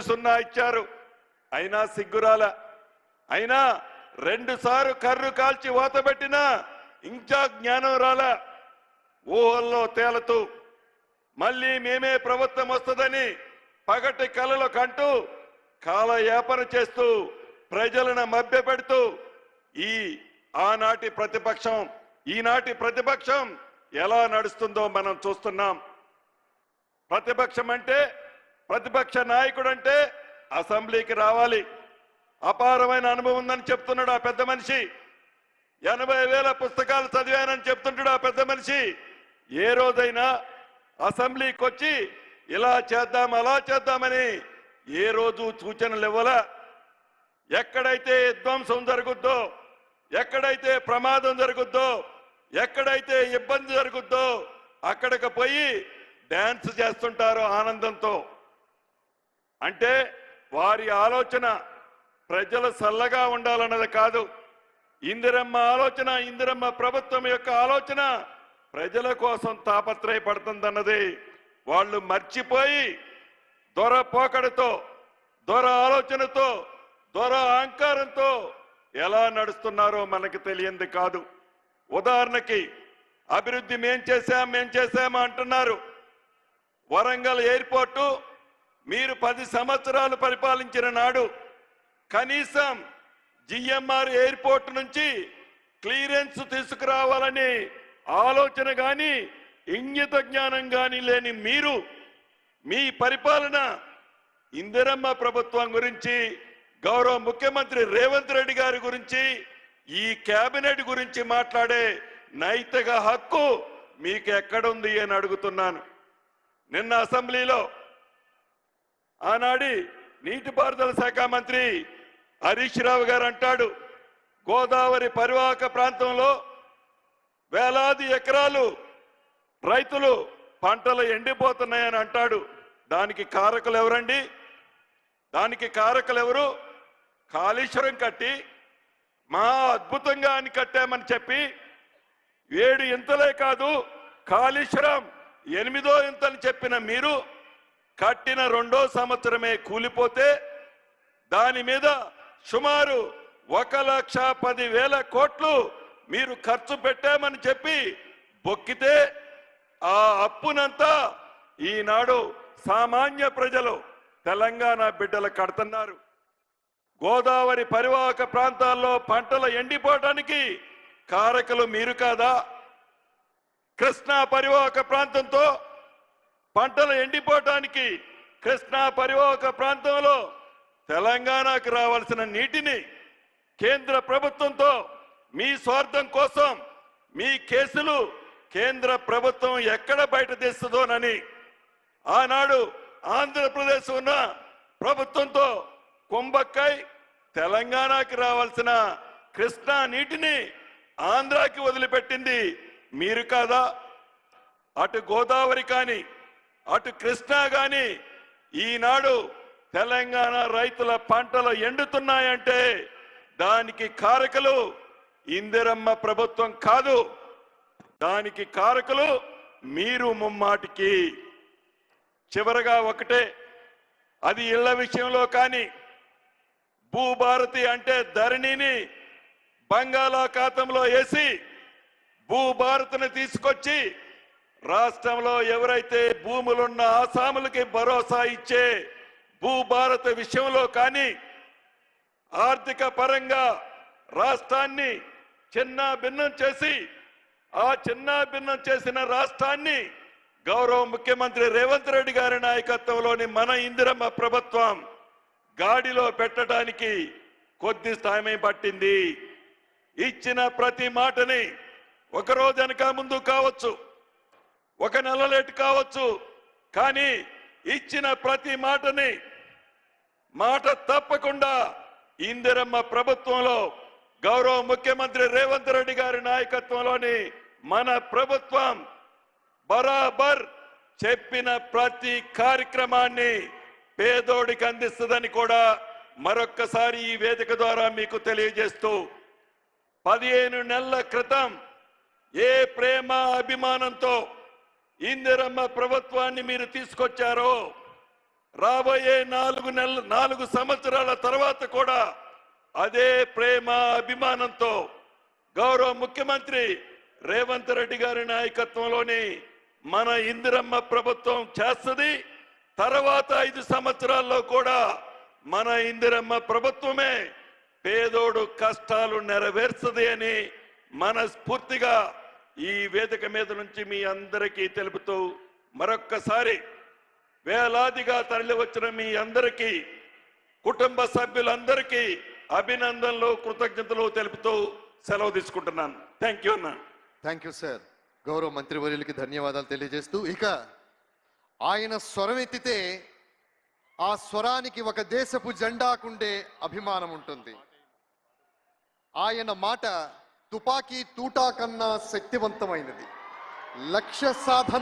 సున్నా ఇచ్చారు. అయినా సిగ్గురాల. అయినా 2 సార్లు కర్రు కాల్చి వాతబెట్టినా ఇంకా జ్ఞానం రాల. ఊహల్లో తేలుతూ మళ్ళీ మేమే ప్రభుత్వం వస్తుందని పగటి కలలు కంటూ కాలయాపన చేస్తూ ప్రజలను మభ్యపెడుతూ ఆనాటి ప్రతిపక్షం ఈనాటి ప్రతిపక్షం ఎలా నడుస్తుందో మనం చూస్తున్నాం. ప్రతిపక్షం అంటే ప్రతిపక్ష నాయకుడు అంటే అసెంబ్లీకి రావాలి. అపారమైన అనుభవం ఉందని చెప్తున్నాడు ఆ పెద్ద మనిషి. 80,000 పుస్తకాలు చదివానని చెప్తుంటాడు ఆ పెద్ద మనిషి. ఏ రోజైనా అసెంబ్లీకి వచ్చి ఇలా చేద్దాం అలా చేద్దామని ఏ రోజు సూచనలు ఇవ్వాలా? ఎక్కడైతే విధ్వంసం జరుగుద్దో, ఎక్కడైతే ప్రమాదం జరుగుద్దో, ఎక్కడైతే ఇబ్బంది జరుగుద్దో అక్కడికి పోయి డాన్స్ చేస్తుంటారు ఆనందంతో. అంటే వారి ఆలోచన ప్రజలు చల్లగా ఉండాలన్నది కాదు. ఇందిరమ్మ ఆలోచన, ఇందిరమ్మ ప్రభుత్వం యొక్క ఆలోచన ప్రజల కోసం తాపత్రయపడుతుందన్నది వాళ్ళు మర్చిపోయి దొర పోకడతో, దొర ఆలోచనతో, దొర అహంకారంతో ఎలా నడుస్తున్నారో మనకు తెలియంది కాదు. ఉదాహరణకి అభివృద్ధి మేం చేశామా అంటున్నారు. వరంగల్ ఎయిర్పోర్టు మీరు 10 సంవత్సరాలు పరిపాలించిన నాడు కనీసం జిఎంఆర్ ఎయిర్పోర్ట్ నుంచి క్లియరెన్స్ తీసుకురావాలని ఆలోచన గాని ఇంగిత జ్ఞానం గాని లేని మీరు మీ పరిపాలన ఇందిరమ్మ ప్రభుత్వం గురించి, గౌరవ ముఖ్యమంత్రి రేవంత్ రెడ్డి గారి గురించి, ఈ కేబినెట్ గురించి మాట్లాడే నైతిక హక్కు మీకు ఎక్కడుంది అని అడుగుతున్నాను. నిన్న అసెంబ్లీలో ఆనాడి నీటిపారుదల శాఖ మంత్రి హరీష్ రావు గారు అంటాడు, గోదావరి పరివాహక ప్రాంతంలో వేలాది ఎకరాలు రైతులు పంటలు ఎండిపోతున్నాయని అంటాడు. దానికి కారకులు ఎవరండి? దానికి కారకులు ఎవరు? కాళేశ్వరం కట్టి మా అద్భుతంగా అని కట్టామని చెప్పి 7 ఇంతలే కాదు కాళేశ్వరం 8వ ఇంతని చెప్పిన మీరు కట్టిన 2వ సంవత్సరమే కూలిపోతే దాని మీద సుమారు 1,10,000 కోట్లు మీరు ఖర్చు పెట్టామని చెప్పి బొక్కితే ఆ అప్పునంతా ఈనాడు సామాన్య ప్రజలు తెలంగాణ బిడ్డలు కడుతున్నారు. గోదావరి పరివాహక ప్రాంతాల్లో పంటలు ఎండిపోవడానికి కారకులు మీరు కాదా? కృష్ణా పరివాహక ప్రాంతంతో పంటలు ఎండిపోవడానికి, కృష్ణా పరివాహక ప్రాంతంలో తెలంగాణకు రావాల్సిన నీటిని కేంద్ర ప్రభుత్వంతో మీ స్వార్థం కోసం మీ కేసులు కేంద్ర ప్రభుత్వం ఎక్కడ బయట తెస్తుందోనని ఆనాడు ఆంధ్రప్రదేశ్ ఉన్న ప్రభుత్వంతో కుంభక్కై తెలంగాణకి రావాల్సిన కృష్ణా నీటిని ఆంధ్రాకి వదిలిపెట్టింది మీరు కాదా? అటు గోదావరి కానీ అటు కృష్ణా కానీ ఈనాడు తెలంగాణ రైతుల పంటలు ఎండుతున్నాయంటే దానికి కారకులు ఇందిరమ్మ ప్రభుత్వం కాదు, దానికి కారకులు మీరు ముమ్మాటికి. చివరగా ఒకటే, అది ఇళ్ల విషయంలో కానీ భూభారతి అంటే ధరణిని బంగాళాఖాతంలో వేసి భూభారతిని తీసుకొచ్చి రాష్ట్రంలో ఎవరైతే భూములున్న ఆసాములకి భరోసా ఇచ్చే భూభారత విషయంలో కానీ ఆర్థిక పరంగా రాష్ట్రాన్ని చిన్న భిన్నం చేసి ఆ చిన్న భిన్నం చేసిన రాష్ట్రాన్ని గౌరవ ముఖ్యమంత్రి రేవంత్ రెడ్డి గారి నాయకత్వంలోని మన ఇందిరమ్మ ప్రభుత్వం గాడిలో పెట్టడానికి కొద్ది సమయం పట్టింది. ఇచ్చిన ప్రతి మాటని ఒకరోజు వెనక ముందు కావచ్చు, 1 నెల లేట్ కావచ్చు, కానీ ఇచ్చిన ప్రతి మాటని మాట తప్పకుండా ఇందిరమ్మ ప్రభుత్వంలో గౌరవ ముఖ్యమంత్రి రేవంత్ రెడ్డి గారి నాయకత్వంలోని మన ప్రభుత్వం బరాబర్ చెప్పిన ప్రతి కార్యక్రమాన్ని పేదోడికి అందిస్తుందని కూడా మరొక్కసారి ఈ వేదిక ద్వారా మీకు తెలియజేస్తూ 15 నెలల క్రితం ఏ ప్రేమ అభిమానంతో ఇందిరమ్మ ప్రభుత్వాన్ని మీరు తీసుకొచ్చారో రాబోయే 4 సంవత్సరాల తర్వాత కూడా అదే ప్రేమ అభిమానంతో గౌరవ ముఖ్యమంత్రి రేవంత్ రెడ్డి గారి నాయకత్వంలోని మన ఇందిరమ్మ ప్రభుత్వం చేస్తది. తర్వాత 5 సంవత్సరాల్లో కూడా మన ఇందిరమ్మ ప్రభుత్వమే పేదోడు కష్టాలు నెరవేర్చది అని మనస్ఫూర్తిగా ఈ వేదిక మీద నుంచి మీ అందరికీ తెలుపుతూ మరొక్కసారి వేలాదిగా తరలి వచ్చిన మీ అందరికీ కుటుంబ సభ్యులందరికీ అభినందనలు కృతజ్ఞతలు తెలుపుతూ సెలవు తీసుకుంటున్నాను. థ్యాంక్ యూ అన్న. Thank you sir. గౌరవ మంత్రివర్యులకి ధన్యవాదాలు తెలియజేస్తూ ఇక ఆయన స్వరం ఎత్తితే ఆ స్వరానికి ఒక దేశపు జెండాకుండే అభిమానం ఉంటుంది. ఆయన మాట తుపాకీ తూటా కన్నా శక్తివంతమైనది. లక్ష్య సాధన